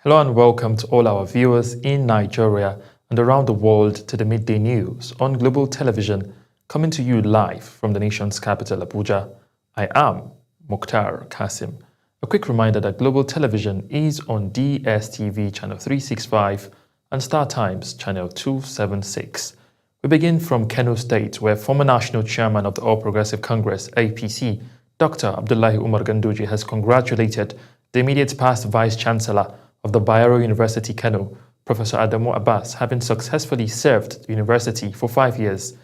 Hello and welcome to all our viewers in Nigeria and around the world to the Midday News on Global Television, coming to you live from the nation's capital, Abuja. I am Mukhtar Kasim. A quick reminder that Global Television is on DSTV channel 365 and Star Times channel 276. We begin from Kano State, where former National Chairman of the All Progressive Congress, APC, Dr. Abdullahi Umar Ganduji, has congratulated the immediate past Vice-Chancellor of the Bayero University Kano, Professor Adamu Abbas, having successfully served the university for 5 years.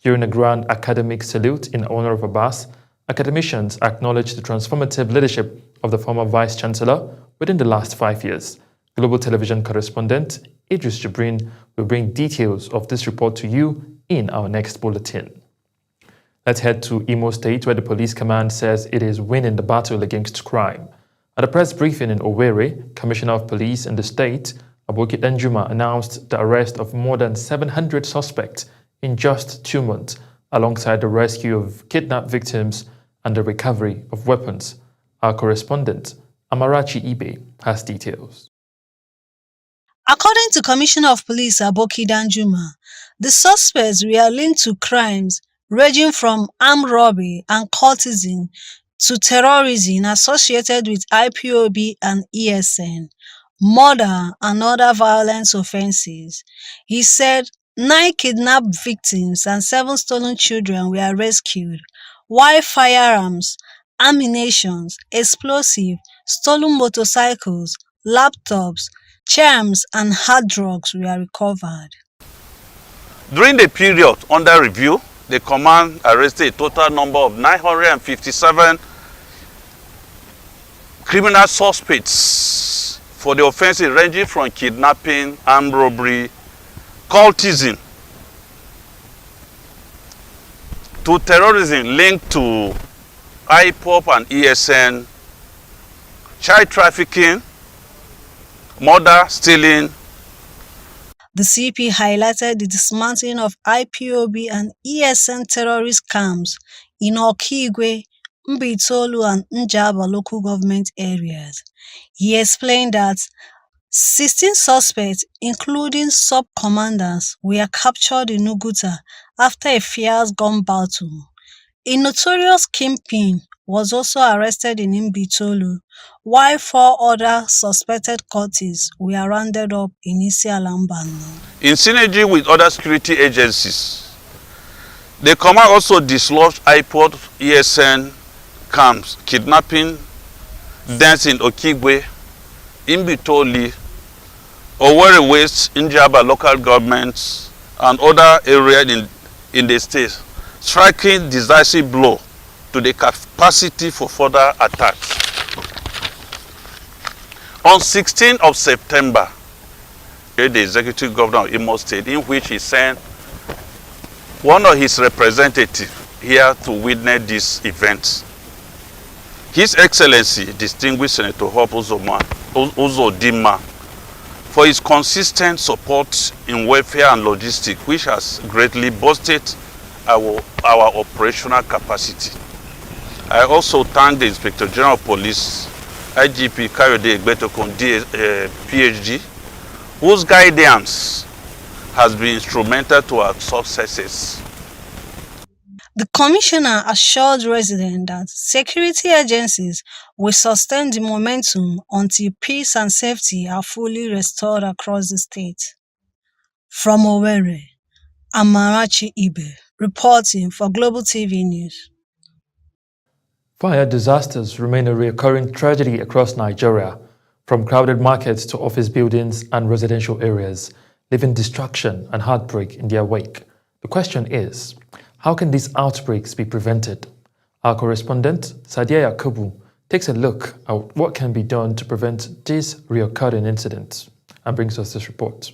During a grand academic salute in honor of Abbas, academicians acknowledged the transformative leadership of the former Vice-Chancellor within the last 5 years. Global Television correspondent Idris Jibrin will bring details of this report to you in our next bulletin. Let's head to Imo State, where the police command says it is winning the battle against crime. At a press briefing in Owerri, Commissioner of Police in the state, Aboki Danjuma, announced the arrest of more than 700 suspects in just 2 months, alongside the rescue of kidnapped victims and the recovery of weapons. Our correspondent, Amarachi Ibe, has details. According to Commissioner of Police Aboki Danjuma, the suspects were linked to crimes ranging from armed robbery and cultism to terrorism associated with IPOB and ESN, murder and other violent offenses. He said 9 kidnapped victims and 7 stolen children were rescued, while firearms, ammunition, explosives, stolen motorcycles, laptops, charms and hard drugs were recovered. During the period under review, the command arrested a total number of 957 criminal suspects for the offenses ranging from kidnapping, armed robbery, cultism, to terrorism linked to IPOB and ESN, child trafficking, murder, stealing. The CP highlighted the dismantling of IPOB and ESN terrorist camps in Okigwe, Mbitolu and Njaba local government areas. He explained that 16 suspects, including sub-commanders, were captured in Nuguta after a fierce gun battle. A notorious kingpin was also arrested in Mbitolu, while 4 other suspected cultists were rounded up in Isialambano. In synergy with other security agencies, the command also dislodged IPOB, ESN camps, kidnapping dens in Okigwe, Mbitoli, Owerri West, Njaba local governments, and other areas in the state, striking decisive blow to the capacity for further attacks. On 16th of September, the executive governor of Imo State, in which he sent one of his representatives here to witness this event. His Excellency, distinguished Senator Hope Uzodimma, for his consistent support in welfare and logistics, which has greatly boosted our operational capacity. I also thank the Inspector General of Police, IGP Kayode Egbetokun, PhD, whose guidance has been instrumental to our successes. The commissioner assured residents that security agencies will sustain the momentum until peace and safety are fully restored across the state. From Owerri, Amarachi Ibe, reporting for Global TV News. Fire disasters remain a recurring tragedy across Nigeria, from crowded markets to office buildings and residential areas, leaving destruction and heartbreak in their wake. The question is, how can these outbreaks be prevented? Our correspondent, Sadia Yakubu, takes a look at what can be done to prevent these recurring incidents and brings us this report.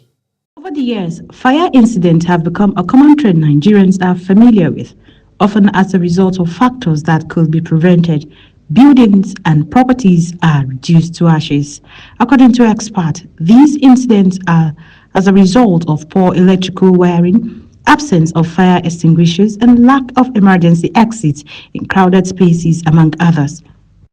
Over the years, fire incidents have become a common trend Nigerians are familiar with, often as a result of factors that could be prevented. Buildings and properties are reduced to ashes. According to experts, these incidents are as a result of poor electrical wiring, absence of fire extinguishers, and lack of emergency exits in crowded spaces, among others.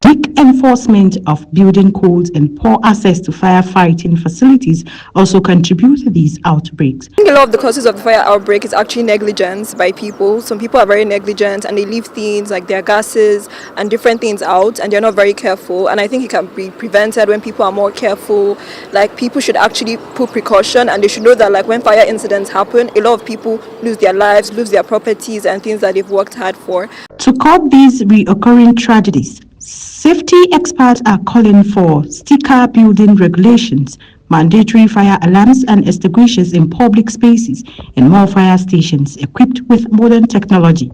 Weak enforcement of building codes and poor access to firefighting facilities also contribute to these outbreaks. I think a lot of the causes of the fire outbreak is actually negligence by people. Some people are very negligent and they leave things like their gases and different things out and they're not very careful. And I think it can be prevented when people are more careful. Like people should actually put precaution and they should know that like when fire incidents happen, a lot of people lose their lives, lose their properties and things that they've worked hard for. To curb these reoccurring tragedies, safety experts are calling for stricter building regulations, mandatory fire alarms and extinguishers in public spaces, and more fire stations equipped with modern technology.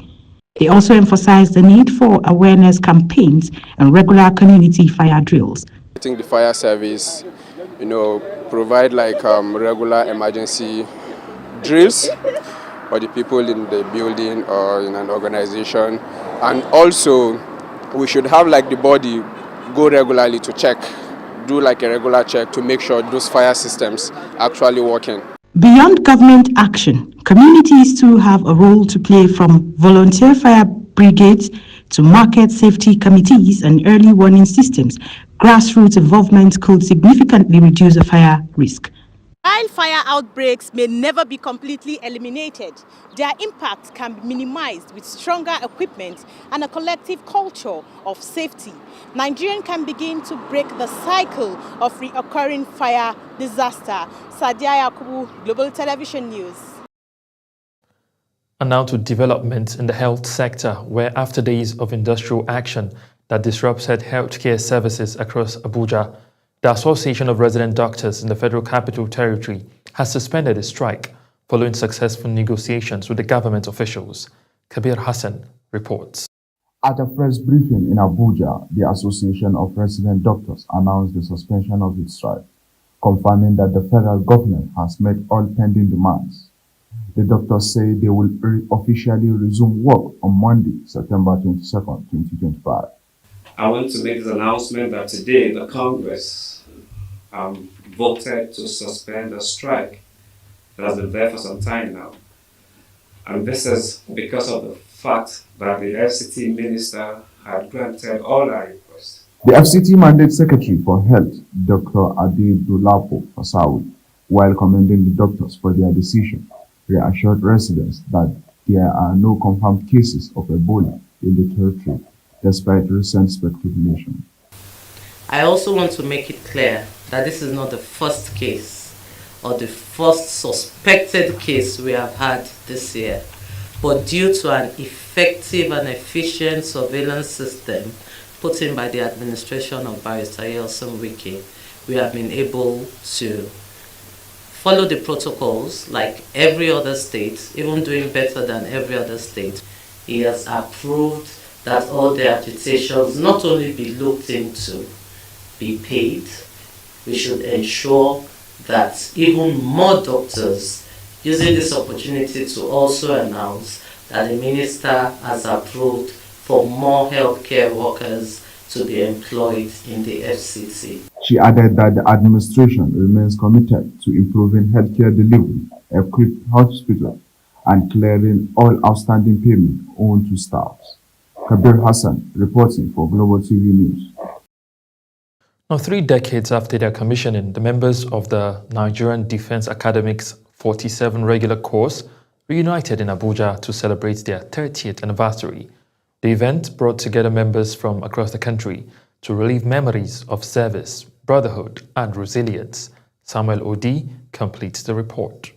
They also emphasize the need for awareness campaigns and regular community fire drills. I think the fire service, provide like regular emergency drills for the people in the building or in an organization, and also we should have like the body go regularly to check, do like a regular check to make sure those fire systems actually working. Beyond government action, communities too have a role to play, from volunteer fire brigades to market safety committees and early warning systems. Grassroots involvement could significantly reduce the fire risk. While fire outbreaks may never be completely eliminated, their impact can be minimized with stronger equipment and a collective culture of safety. Nigerians can begin to break the cycle of recurring fire disaster. Sadia Yakubu, Global Television News. And now to developments in the health sector, where after days of industrial action that disrupted healthcare services across Abuja, the Association of Resident Doctors in the Federal Capital Territory has suspended its strike following successful negotiations with the government officials. Kabir Hassan reports. At a press briefing in Abuja, the Association of Resident Doctors announced the suspension of its strike, confirming that the federal government has met all pending demands. The doctors say they will officially resume work on Monday, September 22nd, 2025. I want to make this announcement that today the Congress voted to suspend the strike that has been there for some time now. And this is because of the fact that the FCT minister had granted all our requests. The FCT Mandate Secretary for Health, Dr. Ade Dolapo Fasawi, while commending the doctors for their decision, reassured residents that there are no confirmed cases of Ebola in the territory, despite recent speculation. I also want to make it clear that this is not the first case or the first suspected case we have had this year, but due to an effective and efficient surveillance system put in by the administration of Barrister Yeltsin Wike, we have been able to follow the protocols like every other state, even doing better than every other state. He has approved that all the agitations not only be looked into, be paid. We should ensure that even more doctors, using this opportunity to also announce that the minister has approved for more healthcare workers to be employed in the FCT. She added that the administration remains committed to improving healthcare delivery, equipped hospitals, and clearing all outstanding payments owed to staffs. Kabir Hassan reporting for Global TV News. Now, 3 decades after their commissioning, the members of the Nigerian Defense Academic's 47 regular course reunited in Abuja to celebrate their 30th anniversary. The event brought together members from across the country to relive memories of service, brotherhood, and resilience. Samuel Odi completes the report.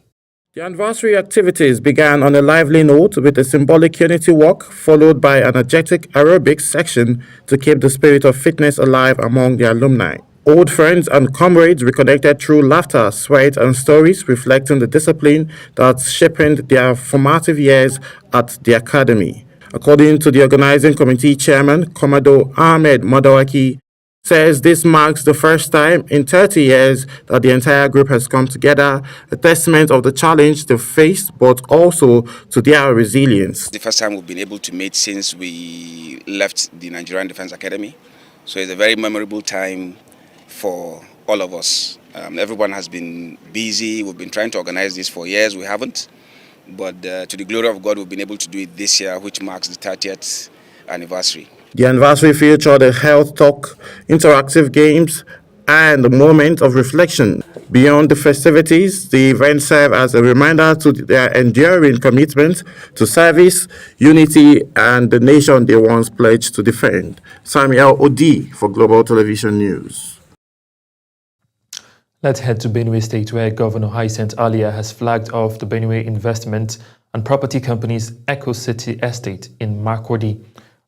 The anniversary activities began on a lively note with a symbolic unity walk, followed by an energetic aerobics section to keep the spirit of fitness alive among the alumni. Old friends and comrades reconnected through laughter, sweat, and stories reflecting the discipline that shaped their formative years at the academy. According to the organizing committee chairman, Commodore Ahmed Madawaki, says this marks the first time in 30 years that the entire group has come together, a testament of the challenge they faced, but also to their resilience. The first time we've been able to meet since we left the Nigerian Defense Academy. So it's a very memorable time for all of us. Everyone has been busy. We've been trying to organize this for years. We haven't. But to the glory of God, we've been able to do it this year, which marks the 30th anniversary. The anniversary featured a health talk, interactive games, and a moment of reflection. Beyond the festivities, the event served as a reminder to their enduring commitment to service, unity, and the nation they once pledged to defend. Samuel Odi for Global Television News. Let's head to Benue State, where Governor Hyacinth Alia has flagged off the Benue Investment and Property Company's Eco City Estate in Makurdi.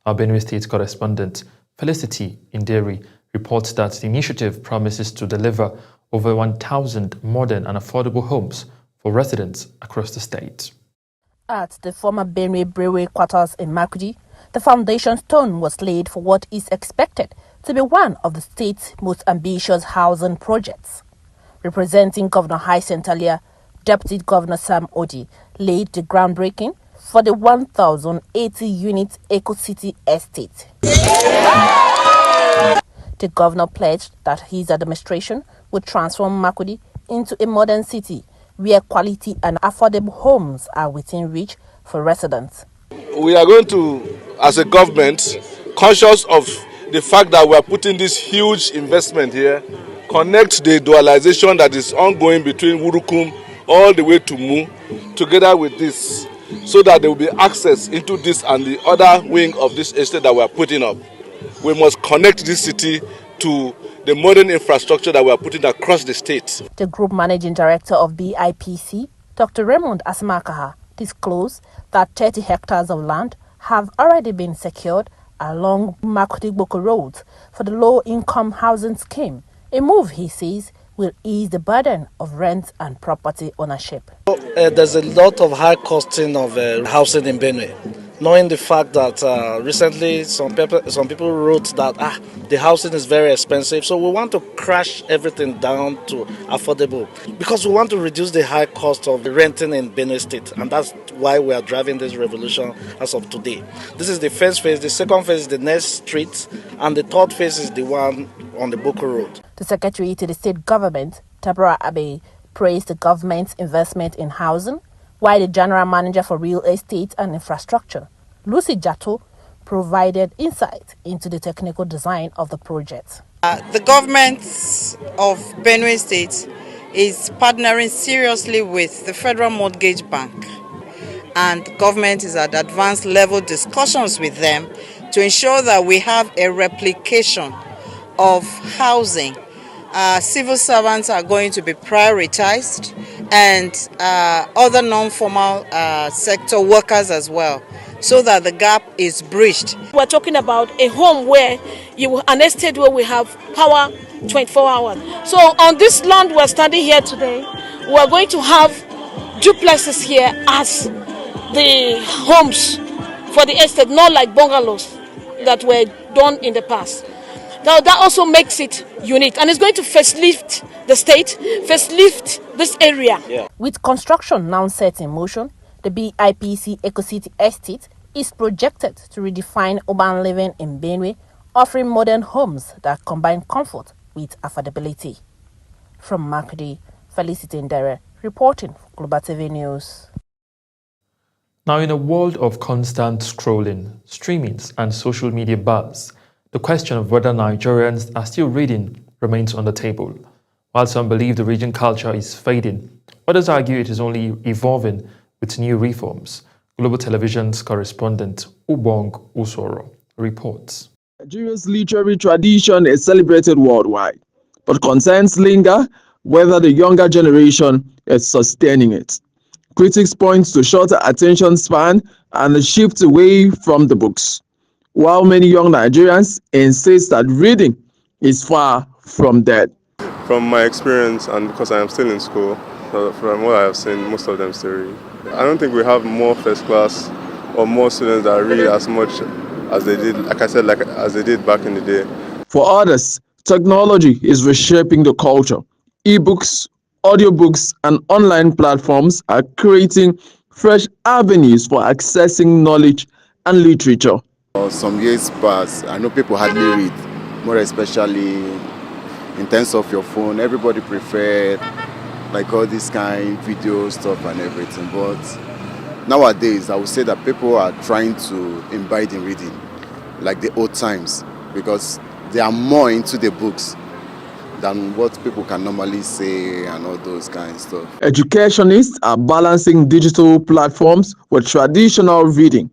Our Benue State correspondent, Felicity Inderi, reports that the initiative promises to deliver over 1,000 modern and affordable homes for residents across the state. At the former Benue Brewery quarters in Makurdi, the foundation stone was laid for what is expected to be one of the state's most ambitious housing projects. Representing Governor Hyacinth Alia, Deputy Governor Sam Odi laid the groundbreaking for the 1,080-unit Eco City Estate. The governor pledged that his administration would transform Makurdi into a modern city where quality and affordable homes are within reach for residents. We are going to, as a government, conscious of the fact that we are putting this huge investment here, connect the dualization that is ongoing between Wurukum all the way to Mu, together with this, so that there will be access into this and the other wing of this estate that we are putting up. We must connect this city to the modern infrastructure that we are putting across the state. The Group Managing Director of BIPC, Dr. Raymond Asmakaha, disclosed that 30 hectares of land have already been secured along Makurdi-Boko Road for the low-income housing scheme, a move he says will ease the burden of rent and property ownership. There's a lot of high costing of housing in Benue. Knowing the fact that recently some people wrote that the housing is very expensive, so we want to crash everything down to affordable because we want to reduce the high cost of renting in Benue State, and that's why we are driving this revolution as of today. This is the first phase. The second phase is the next street, and the third phase is the one on the Boko Road. The Secretary to the State Government, Tabara Abe, praised the government's investment in housing, while the General Manager for Real Estate and Infrastructure, Lucy Jato, provided insight into the technical design of the project. The government of Benue State is partnering seriously with the Federal Mortgage Bank, and government is at advanced level discussions with them to ensure that we have a replication of housing. Civil servants are going to be prioritized, and other non-formal sector workers as well, so that the gap is bridged. We're talking about a home where an estate where we have power 24 hours. So on this land we're standing here today, we're going to have duplexes here as the homes for the estate, not like bungalows that were done in the past. Now that also makes it unique, and it's going to facelift the state, facelift this area. Yeah. With construction now set in motion, the BIPC Eco City Estate is projected to redefine urban living in Benue, offering modern homes that combine comfort with affordability. From Makurdi, Felicity Indere, reporting for Global TV News. Now, in a world of constant scrolling, streamings, and social media buzz, the question of whether Nigerians are still reading remains on the table. While some believe the reading culture is fading, others argue it is only evolving with new reforms. Global Television's correspondent Ubong Usoro reports. Nigeria's literary tradition is celebrated worldwide, but concerns linger whether the younger generation is sustaining it. Critics point to shorter attention span and a shift away from the books, while many young Nigerians insist that reading is far from dead. From my experience, and because I am still in school, from what I have seen, most of them still read. I don't think we have more first class or more students that read as much as they did, like I said, as they did back in the day. For others, technology is reshaping the culture. E-books, audiobooks, and online platforms are creating fresh avenues for accessing knowledge and literature. Some years past, I know people hardly read, more especially in terms of your phone. Everybody preferred like all this kind video stuff and everything, but nowadays I would say that people are trying to imbibe in reading. like the old times, because they are more into the books than what people can normally say and all those kind of stuff. Educationists are balancing digital platforms with traditional reading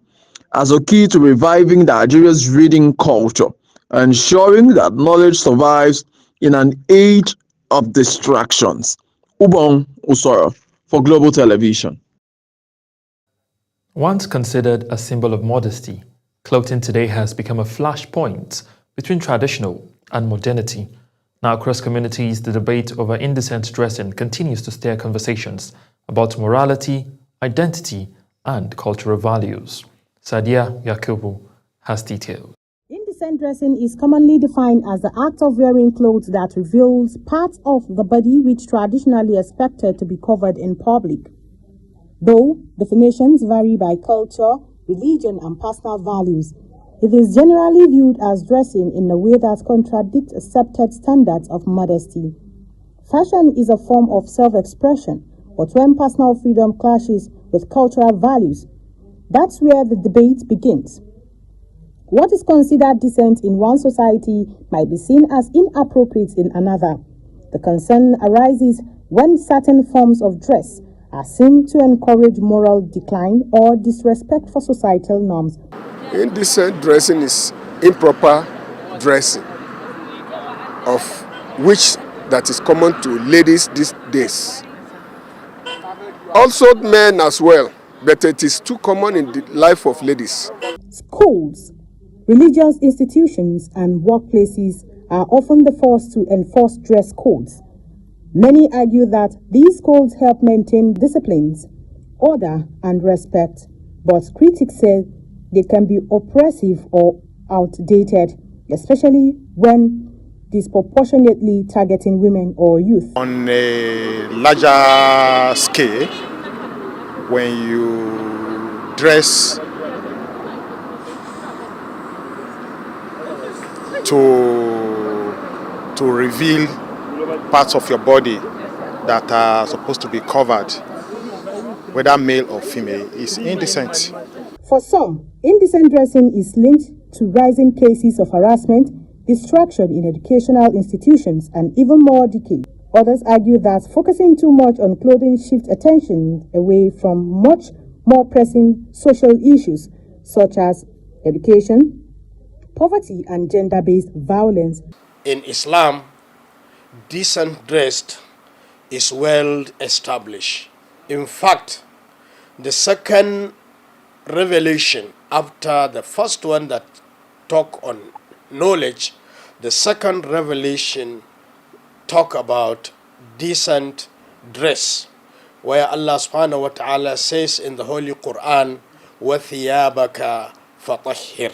as a key to reviving Nigeria's reading culture, ensuring that knowledge survives in an age of distractions. Ubong Usoro for Global Television. Once considered a symbol of modesty, clothing today has become a flashpoint between traditional and modernity. Now, across communities, the debate over indecent dressing continues to stir conversations about morality, identity, and cultural values. Sadia Yakubu has details. Indecent dressing is commonly defined as the act of wearing clothes that reveals parts of the body which traditionally expected to be covered in public. Though definitions vary by culture, religion, and personal values, it is generally viewed as dressing in a way that contradicts accepted standards of modesty. Fashion is a form of self-expression, but when personal freedom clashes with cultural values, that's where the debate begins. What is considered decent in one society might be seen as inappropriate in another. The concern arises when certain forms of dress are seen to encourage moral decline or disrespect for societal norms. Indecent dressing is improper dressing, of which that is common to ladies these days. Also men as well, but it is too common in the life of ladies. Schools, religious institutions, and workplaces are often the first to enforce dress codes. Many argue that these codes help maintain disciplines, order, and respect, but critics say they can be oppressive or outdated, especially when disproportionately targeting women or youth. On a larger scale, when you dress to reveal parts of your body that are supposed to be covered, whether male or female, is indecent. For some, indecent dressing is linked to rising cases of harassment, distraction in educational institutions, and even more decay. Others argue that focusing too much on clothing shifts attention away from much more pressing social issues such as education, poverty, and gender-based violence. In Islam, decent dressed is well established. In fact, the second revelation after the first one that talk on knowledge, the second revelation talk about decent dress, where Allah subhanahu wa ta'ala says in the Holy Quran, وَثِيَابَكَ فَطَهِّرْ.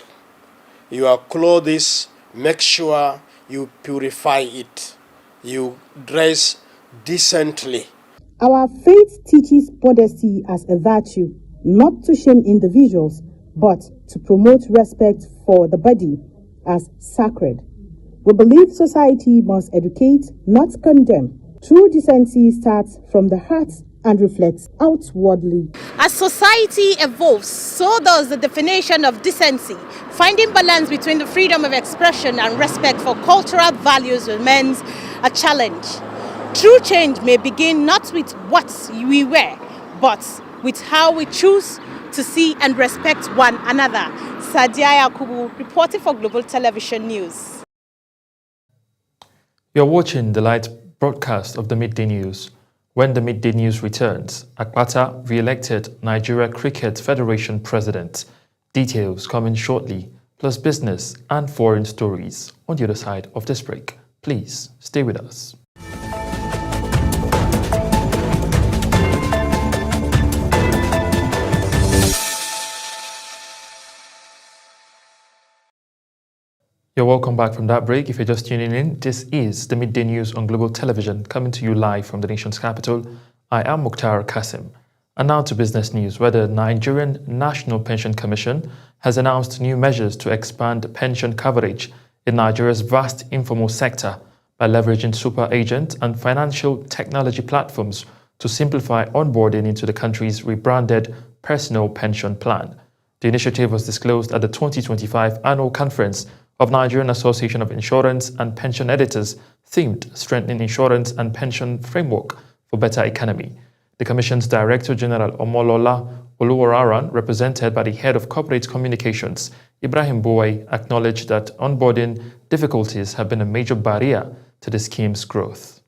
Your clothes, make sure you purify it. You dress decently. Our faith teaches modesty as a virtue, not to shame individuals, but to promote respect for the body as sacred. We believe society must educate, not condemn. True decency starts from the heart and reflects outwardly. As society evolves, so does the definition of decency. Finding balance between the freedom of expression and respect for cultural values remains a challenge. True change may begin not with what we wear, but with how we choose to see and respect one another. Sadia Yakubu, reporting for Global Television News. You're watching the live broadcast of the Midday News. When the Midday News returns, Akpata re-elected Nigeria Cricket Federation president. Details coming shortly, plus business and foreign stories on the other side of this break. Please stay with us. You're welcome back from that break. If you're just tuning in, this is the Midday News on Global Television, coming to you live from the nation's capital. I am Mukhtar Kasim. And now to business news, where the Nigerian National Pension Commission has announced new measures to expand pension coverage in Nigeria's vast informal sector by leveraging super agent and financial technology platforms to simplify onboarding into the country's rebranded personal pension plan. The initiative was disclosed at the 2025 Annual Conference of Nigerian Association of Insurance and Pension Editors, themed Strengthening Insurance and Pension Framework for Better Economy. The Commission's Director General Omolola Oluwararan, represented by the Head of Corporate Communications, Ibrahim Boy, acknowledged that onboarding difficulties have been a major barrier to the scheme's growth.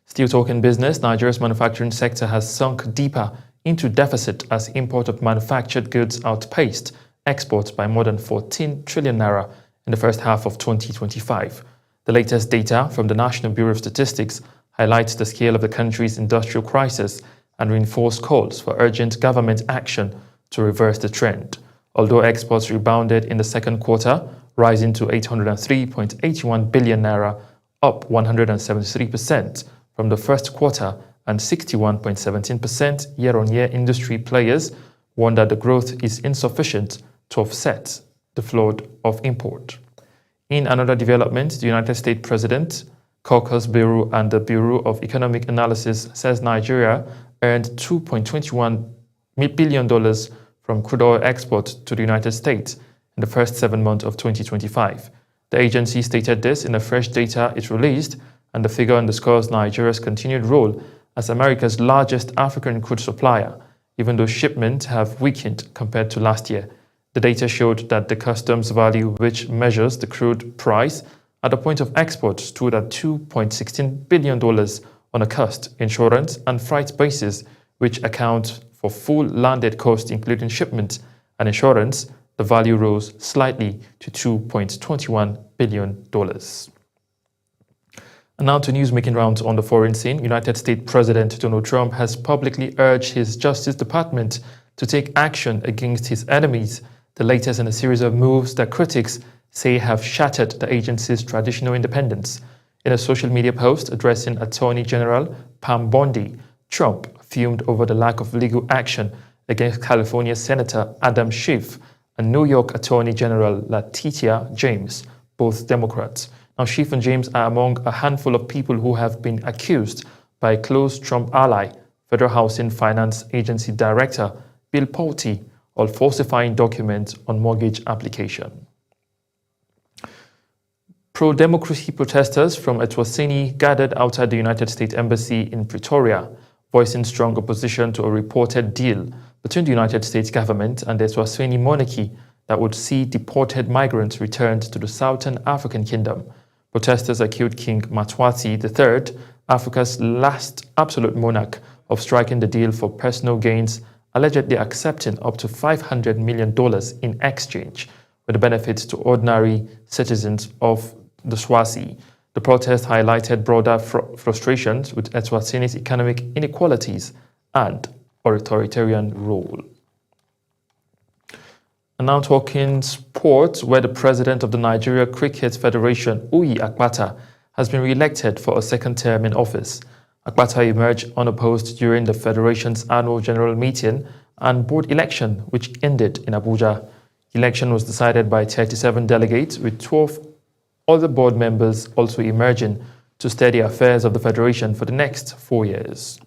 Still talking business, Nigeria's manufacturing sector has sunk deeper into deficit as import of manufactured goods outpaced exports by more than 14 trillion naira in the first half of 2025. The latest data from the National Bureau of Statistics highlights the scale of the country's industrial crisis and reinforce calls for urgent government action to reverse the trend. Although exports rebounded in the second quarter, rising to 803.81 billion naira, up 173% from the first quarter and 61.17% year-on-year, industry players warn that the growth is insufficient to offset the flood of import. In another development, the United States President, Caucus Bureau and the Bureau of Economic Analysis says Nigeria earned $2.21 billion from crude oil exports to the United States in the first 7 months of 2025. The agency stated this in the fresh data it released, and the figure underscores Nigeria's continued role as America's largest African crude supplier, even though shipments have weakened compared to last year. The data showed that the customs value, which measures the crude price at the point of export, stood at $2.16 billion on a cost, insurance, and freight basis, which account for full landed costs, including shipment and insurance. The value rose slightly to $2.21 billion. And now to news making rounds on the foreign scene. United States President Donald Trump has publicly urged his Justice Department to take action against his enemies, the latest in a series of moves that critics say have shattered the agency's traditional independence. In a social media post addressing Attorney General Pam Bondi, Trump fumed over the lack of legal action against California Senator Adam Schiff and New York Attorney General Letitia James, both Democrats. Now, Schiff and James are among a handful of people who have been accused by a close Trump ally, Federal Housing Finance Agency Director Bill Pulte, of falsifying documents on mortgage application. Pro-democracy protesters from Etwasini gathered outside the United States Embassy in Pretoria, voicing strong opposition to a reported deal between the United States government and the Etwasini monarchy that would see deported migrants returned to the Southern African Kingdom. Protesters accused King Matwatsi III, Africa's last absolute monarch, of striking the deal for personal gains, allegedly accepting up to $500 million in exchange for the benefits to ordinary citizens of the Swazi. The protest highlighted broader frustrations with Eswatini's economic inequalities and authoritarian rule. And now talking sports, where the president of the Nigeria Cricket Federation, Uyi Akpata, has been re-elected for a second term in office. Akpata emerged unopposed during the federation's annual general meeting and board election, which ended in Abuja. The election was decided by 37 delegates, with 12 other board members also emerging to steer the affairs of the federation for the next 4 years.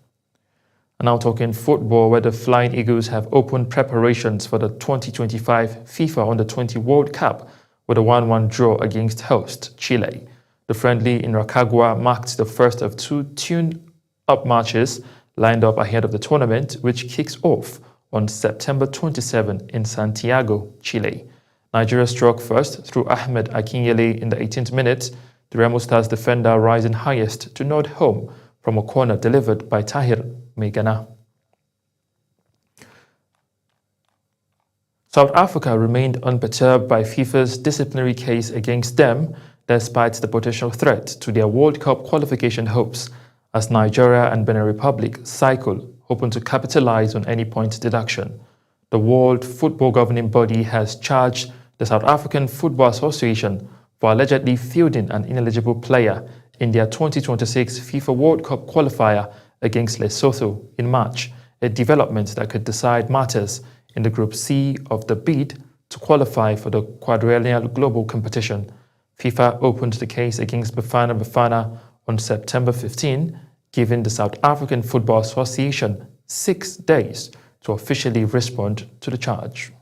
And now talking football, where the Flying Eagles have opened preparations for the 2025 FIFA Under-20 World Cup with a 1-1 draw against host Chile. The friendly in Rancagua marked the first of two tune-up matches lined up ahead of the tournament, which kicks off on September 27 in Santiago, Chile. Nigeria struck first through Ahmed Akinyele in the 18th minute, the Remo Stars defender rising highest to nod home from a corner delivered by Tahir Megana. South Africa remained unperturbed by FIFA's disciplinary case against them, despite the potential threat to their World Cup qualification hopes, as Nigeria and Benin Republic cycle, hoping to capitalize on any point deduction. The World Football Governing Body has charged the South African Football Association for allegedly fielding an ineligible player in their 2026 FIFA World Cup qualifier against Lesotho in March, a development that could decide matters in the Group C of the bid to qualify for the quadrennial global competition. FIFA opened the case against Bafana Bafana on September 15, giving the South African Football Association 6 days to officially respond to the charge.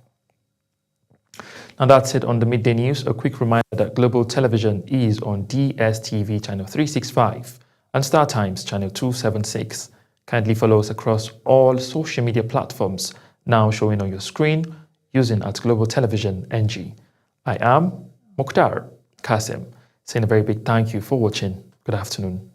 And that's it on the Midday News. A quick reminder that Global Television is on DSTV channel 365 and Star Times channel 276. Kindly follow us across all social media platforms now showing on your screen using @Global Television NG. I am Mukhtar Kasim, saying a very big thank you for watching. Good afternoon.